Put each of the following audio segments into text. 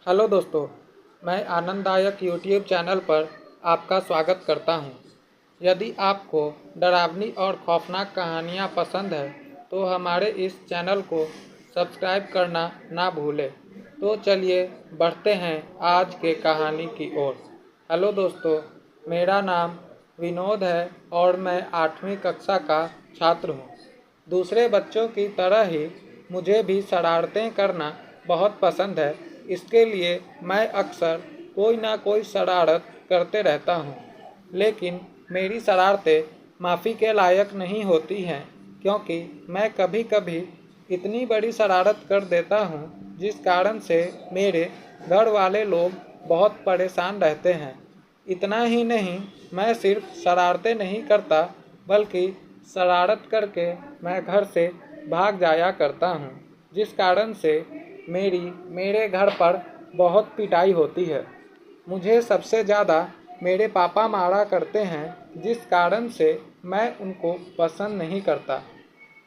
Hello दोस्तों, मैं आनंददायक यूट्यूब चैनल पर आपका स्वागत करता हूं। यदि आपको डरावनी और खौफनाक कहानियां पसंद है तो हमारे इस चैनल को सब्सक्राइब करना ना भूलें। तो चलिए बढ़ते हैं आज के कहानी की ओर। हेलो दोस्तों, मेरा नाम विनोद है और मैं 8वीं कक्षा का छात्र हूं। दूसरे बच्चों की तरह ही मुझे भी शरारतें करना बहुत पसंद है। इसके लिए मैं अक्सर कोई ना कोई शरारत करते रहता हूँ, लेकिन मेरी शरारतें माफ़ी के लायक नहीं होती हैं, क्योंकि मैं कभी कभी इतनी बड़ी शरारत कर देता हूँ जिस कारण से मेरे घर वाले लोग बहुत परेशान रहते हैं। इतना ही नहीं, मैं सिर्फ शरारतें नहीं करता बल्कि शरारत करके मैं घर से भाग जाया करता हूँ, जिस कारण से मेरे घर पर बहुत पिटाई होती है। मुझे सबसे ज़्यादा मेरे पापा मारा करते हैं, जिस कारण से मैं उनको पसंद नहीं करता।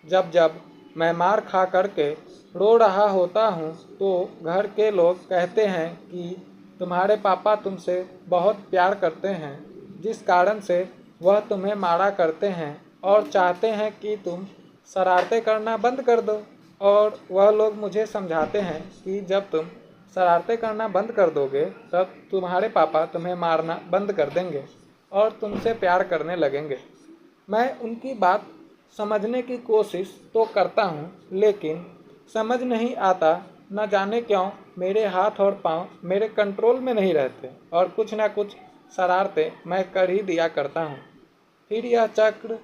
जब जब मैं मार खा करके रो रहा होता हूँ तो घर के लोग कहते हैं कि तुम्हारे पापा तुमसे बहुत प्यार करते हैं, जिस कारण से वह तुम्हें मारा करते हैं और चाहते हैं कि तुम शरारतें करना बंद कर दो। और वह लोग मुझे समझाते हैं कि जब तुम शरारतें करना बंद कर दोगे तब तुम्हारे पापा तुम्हें मारना बंद कर देंगे और तुमसे प्यार करने लगेंगे। मैं उनकी बात समझने की कोशिश तो करता हूँ, लेकिन समझ नहीं आता। न जाने क्यों मेरे हाथ और पाँव मेरे कंट्रोल में नहीं रहते और कुछ ना कुछ शरारतें मैं कर ही दिया करता हूँ। फिर यह चक्र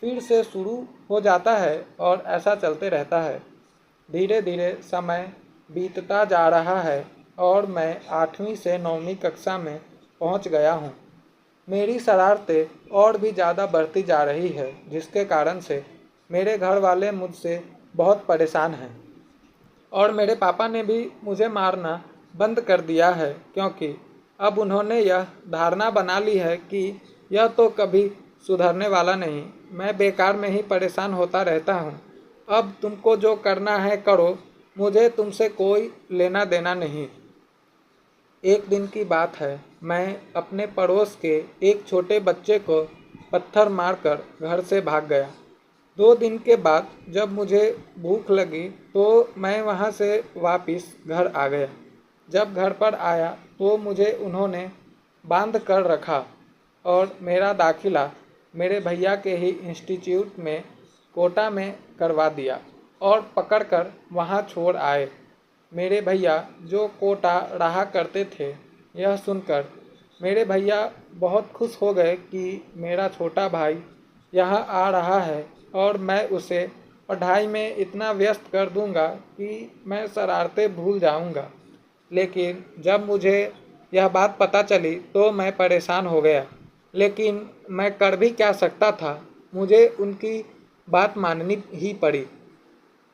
फिर से शुरू हो जाता है और ऐसा चलते रहता है। धीरे धीरे समय बीतता जा रहा है और मैं 8वीं से 9वीं कक्षा में पहुंच गया हूं। मेरी शरारतें और भी ज़्यादा बढ़ती जा रही है, जिसके कारण से मेरे घर वाले मुझसे बहुत परेशान हैं और मेरे पापा ने भी मुझे मारना बंद कर दिया है, क्योंकि अब उन्होंने यह धारणा बना ली है कि यह तो कभी सुधरने वाला नहीं। मैं बेकार में ही परेशान होता रहता हूँ। अब तुमको जो करना है करो, मुझे तुमसे कोई लेना देना नहीं। एक दिन की बात है, मैं अपने पड़ोस के एक छोटे बच्चे को पत्थर मारकर घर से भाग गया। 2 दिन के बाद जब मुझे भूख लगी तो मैं वहाँ से वापस घर आ गया। जब घर पर आया तो मुझे उन्होंने बांध कर रखा और मेरा दाखिला मेरे भैया के ही इंस्टीट्यूट में कोटा में करवा दिया और पकड़कर वहाँ छोड़ आए। मेरे भैया जो कोटा रहा करते थे, यह सुनकर मेरे भैया बहुत खुश हो गए कि मेरा छोटा भाई यहाँ आ रहा है और मैं उसे पढ़ाई में इतना व्यस्त कर दूंगा कि मैं शरारतें भूल जाऊंगा। लेकिन जब मुझे यह बात पता चली तो मैं परेशान हो गया, लेकिन मैं कर भी क्या सकता था। मुझे उनकी बात माननी ही पड़ी।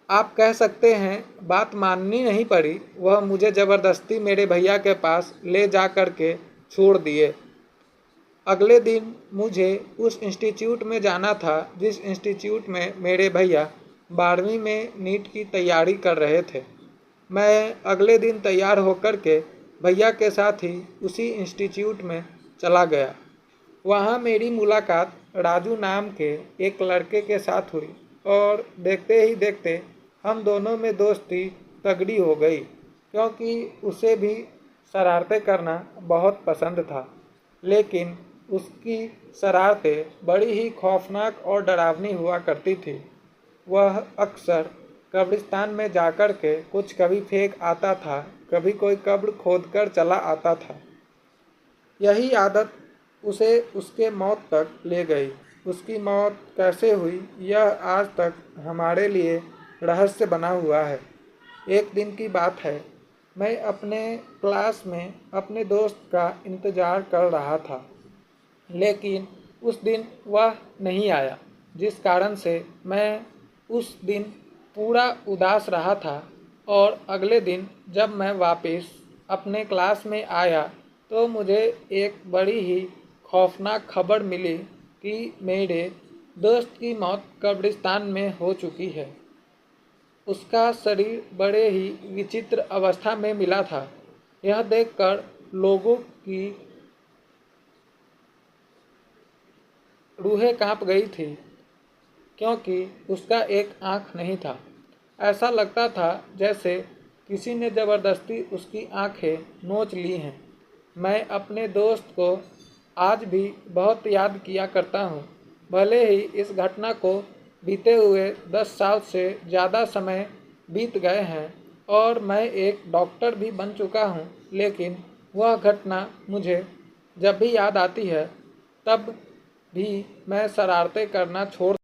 आप कह सकते हैं बात माननी नहीं पड़ी, वह मुझे ज़बरदस्ती मेरे भैया के पास ले जा कर के छोड़ दिए। अगले दिन मुझे उस इंस्टीट्यूट में जाना था जिस इंस्टीट्यूट में मेरे भैया 12वीं में नीट की तैयारी कर रहे थे। मैं अगले दिन तैयार होकर के भैया के साथ ही उसी इंस्टीट्यूट में चला गया। वहाँ मेरी मुलाकात राजू नाम के एक लड़के के साथ हुई और देखते ही देखते हम दोनों में दोस्ती तगड़ी हो गई, क्योंकि उसे भी शरारतें करना बहुत पसंद था। लेकिन उसकी शरारतें बड़ी ही खौफनाक और डरावनी हुआ करती थी। वह अक्सर कब्रिस्तान में जाकर के कुछ कभी फेंक आता था, कभी कोई कब्र खोदकर चला आता था। यही आदत उसे उसके मौत तक ले गई। उसकी मौत कैसे हुई यह आज तक हमारे लिए रहस्य बना हुआ है। एक दिन की बात है, मैं अपने क्लास में अपने दोस्त का इंतज़ार कर रहा था, लेकिन उस दिन वह नहीं आया, जिस कारण से मैं उस दिन पूरा उदास रहा था। और अगले दिन जब मैं वापस अपने क्लास में आया तो मुझे एक बड़ी ही खौफनाक खबर मिली कि मेरे दोस्त की मौत कब्रिस्तान में हो चुकी है। उसका शरीर बड़े ही विचित्र अवस्था में मिला था। यह देखकर लोगों की रूहें कांप गई थी, क्योंकि उसका एक आँख नहीं था। ऐसा लगता था जैसे किसी ने ज़बरदस्ती उसकी आँखें नोच ली हैं। मैं अपने दोस्त को आज भी बहुत याद किया करता हूँ। भले ही इस घटना को बीते हुए 10 साल से ज़्यादा समय बीत गए हैं और मैं एक डॉक्टर भी बन चुका हूँ, लेकिन वह घटना मुझे जब भी याद आती है तब भी मैं शरारतें करना छोड़